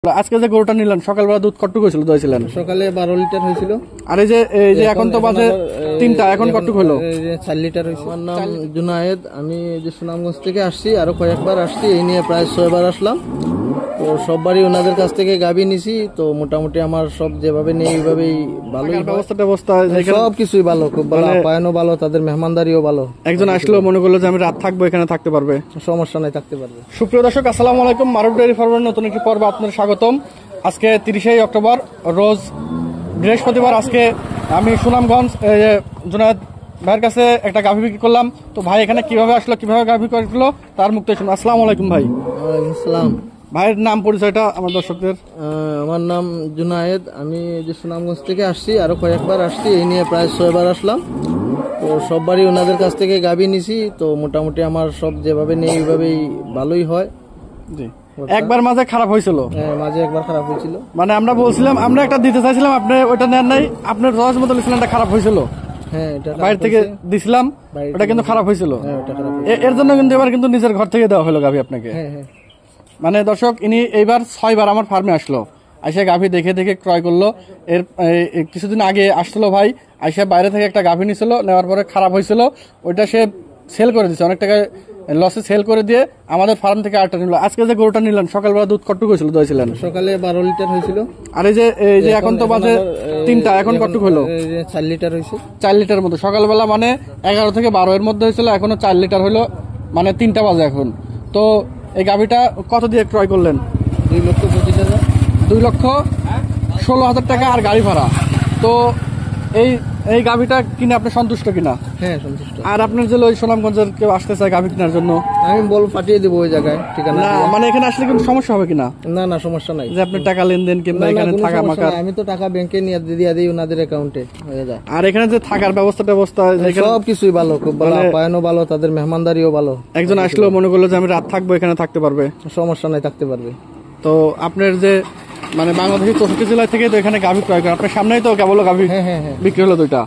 আজকে যে গরুটা নিলেন সকালবেলা দুধ কতটুকু হয়েছিল দইছিলেন? সকালে 12 লিটার হয়েছিল। আর এই যে এখন তো বাজে 3টা, এখন কতটুকু হলো? 4 লিটার হয়েছে। আমার নাম জুনায়েদ, আমি যে সুনামগঞ্জ থেকে আসছি, আরো কয়েকবার আসছি, এই নিয়ে প্রায় 6 বার আসলাম। তো সববারই ওনাদের কাছ থেকে গাভী নিছি, তো মোটামুটি আমার সব যেভাবে নেই এইভাবেই ভালোই ব্যবস্থা সব কিছুই ভালো, খুব ভালো, আপ্যায়নও ভালো, তাদের মেহমানদারিও ভালো। একজন আসলো মনে করলো যে আমি রাত থাকবো, এখানে থাকতে পারবে, সমস্যা নাই, থাকতে পারবে। সুপ্রিয় দর্শক, আসসালামু আলাইকুম। মারুফ ডেইরি ফার্মের নতুন একটি পর্বে আপনাদের স্বাগতম। আজকে 30 অক্টোবর, রোজ বৃহস্পতিবার। আজকে আমি সুনামগঞ্জ জুনায়েদ ভাইয়ের কাছে একটা গাভী বিক্রি করলাম। তো ভাই এখানে কিভাবে আসলো, কিভাবে গাভী করলো তার মুক্ত শুনুন। আসসালামু আলাইকুম ভাই। ওয়ালাইকুম আসসালাম। ভাইয়ের নাম পরিচয়টা আমার দর্শকদের। আমার নাম জুনায়েদ, আমি যে সুনামগঞ্জ থেকে আসছি, আরো কয়েকবার আসছি, এই নিয়ে প্রায় 6 বার আসলাম। তো সববারই ওনাদের কাছ থেকে গাভী নিছি, তো মোটামুটি আমার সব যেভাবে নেই এইভাবেই ভালোই হয়। জি, একবার মাঝে খারাপ হয়েছিল। হ্যাঁ, মাঝে একবার খারাপ হয়েছিল। মানে আমরা বলছিলাম, আমরা একটা দিতে চাইছিলাম, আপনি ওইটা নেন নাই, আপনার রস মতো লিখছিলেন, এটা খারাপ হয়েছিল। হ্যাঁ, এটা বাইরে থেকে দিছিলাম, ওটা কিন্তু খারাপ হয়েছিল। হ্যাঁ, ওটা খারাপ। এর জন্য কিন্তু এবার কিন্তু নিজের ঘর থেকে দেওয়া হলো গাভী আপনাকে। হ্যাঁ হ্যাঁ। মানে দর্শক, ইনি এইবার 6 বার আমার ফার্মে আসলো, আইসা গাভী দেখে দেখে ক্রয় করলো। এর কিছুদিন আগে আসছিল ভাই, আইসা বাইরে থেকে একটা গাভী নিছিল, নেওয়ার পরে খারাপ হয়েছিল, ওইটা সে সেল করে দিচ্ছে, অনেক টাকা লসে সেল করে দিয়ে আমাদের ফার্ম থেকে আরেকটা নিল। আজকে যে গরুটা নিলেন সকালবেলা দুধ কতটুকু হয়েছিল দইছিলেন? সকালে 12 লিটার হয়েছিল। আর এই যে এখন তো বাজে 3টা, এখন কতটুকু হলো? 4 লিটার হয়েছে। 4 লিটার মতো। সকালবেলা মানে 11 থেকে 12 এর মধ্যে হয়েছিল, এখনো 4 লিটার হলো, মানে 3টা বাজে এখন। তো এই গাভীটা কত দিয়ে ক্রয় করলেন? 2,25,000। 2,16,000 টাকা আর গাড়ি ভাড়া। তো এই গাভীটা কিনে আপনি সন্তুষ্ট কিনা? হ্যাঁ, সন্তুষ্ট। আর আপনার যে ওই সুনামগঞ্জের কেউ আসতে চায় গাভী কেনার জন্য, আমি বল পাঠিয়ে দেবো ওই জায়গায় ঠিকানা। না মানে এখানে আসলে কিন্তু সমস্যা হবে কিনা? না না, সমস্যা নাই। যে আপনার টাকা লেনদেন কিংবা এখানে থাকা মাকা? আমি তো টাকা ব্যাংকে নিয়ে দিয়ে দিই ওনাদের অ্যাকাউন্টে, হয়ে যায়। আর এখানে যে থাকার ব্যবস্থা সব কিছুই ভালো, খুব ভালো, আপ্যায়নও ভালো, তাদের মেহমানদারিও ভালো। একজন আসলো মনে করলো যে আমি রাত থাকবো, এখানে থাকতে পারবে, সমস্যা নাই, থাকতে পারবে। তো আপনার যে মানে বাংলাদেশের 64 জেলা থেকে তো এখানে গাভী ক্রয় করেন, আপনার সামনেই তো কেবল গাভী বিক্রি হলো 2টা।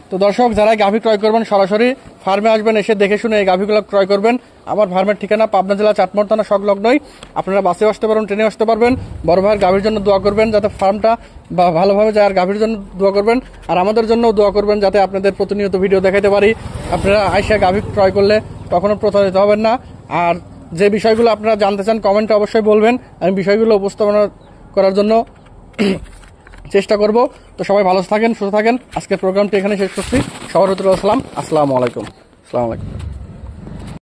তো দর্শক, যারা গাভী ক্রয় করবেন সরাসরি ফার্মে আসবেন, এসে দেখে শুনে এই গাভীগুলো ক্রয় করবেন। আমার ফার্মের ঠিকানা পাবনা জেলা চাটমোহর থানা সংলগ্নই। আপনারা বাসে আসতে পারবেন, ট্রেনে আসতে পারবেন। বড় ভাইয়ের গাভীর জন্য দোয়া করবেন যাতে ফার্মটা ভালোভাবে যায়, আর গাভীর জন্য দোয়া করবেন, আর আমাদের জন্য দোয়া করবেন যাতে আপনাদের প্রতিনিয়ত ভিডিও দেখাতে পারি। আপনারা আইসা গাভী ক্রয় করলে কখনো প্রতারিত হবেন না। আর যে বিষয়গুলো আপনারা জানতে চান কমেন্টে অবশ্যই বলবেন, আমি বিষয়গুলো উপস্থাপনা করার জন্য চেষ্টা করব। তো সবাই ভালো থাকেন, সুস্থ থাকেন। আজকের প্রোগ্রামটি এখানে শেষ করছি। সবার আসসালাম, আসসালামু আলাইকুম। আসসালামু আলাইকুম।